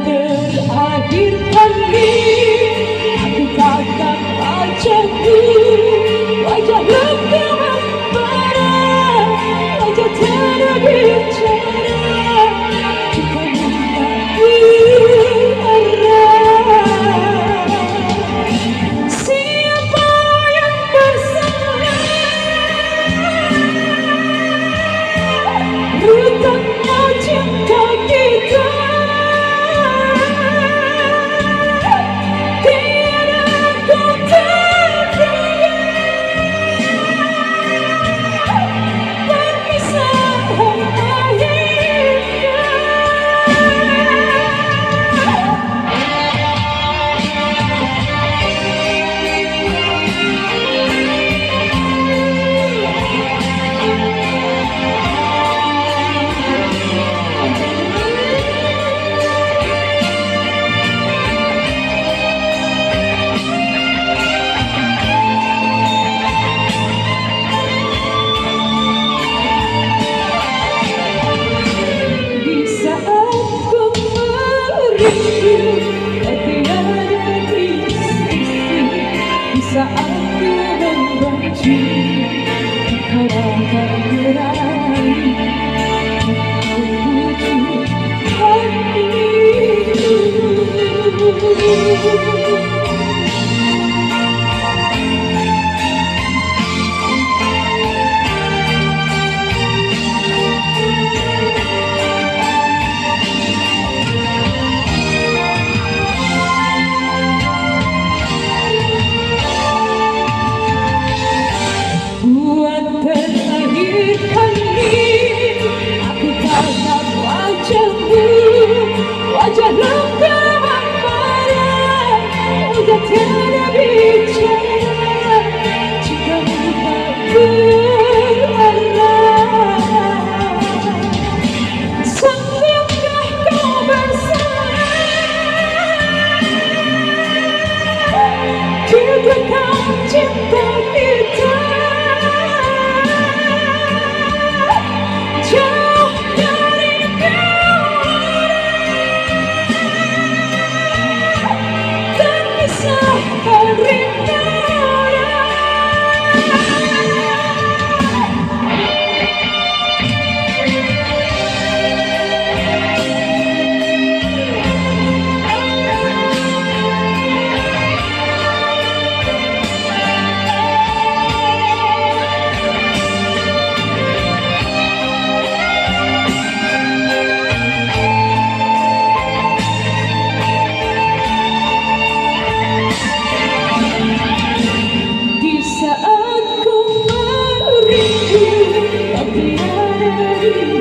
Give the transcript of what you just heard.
terakhir kali aku tatap wajahmu, wajah lega membara, wajah tiada bicara, kita mengakhiri siapa yang bersalah, rutanya cinta kita. Saat ku membenci, kau akan berani memuji hatiku. Buat terakhir kali aku tatap wajahmu, wajah lega membara, wajah tiada bicara, cintamu tak berarah. Sanggupkah kau bersalah, ciptakan cinta kita. Saat ku merindu, tapi ada di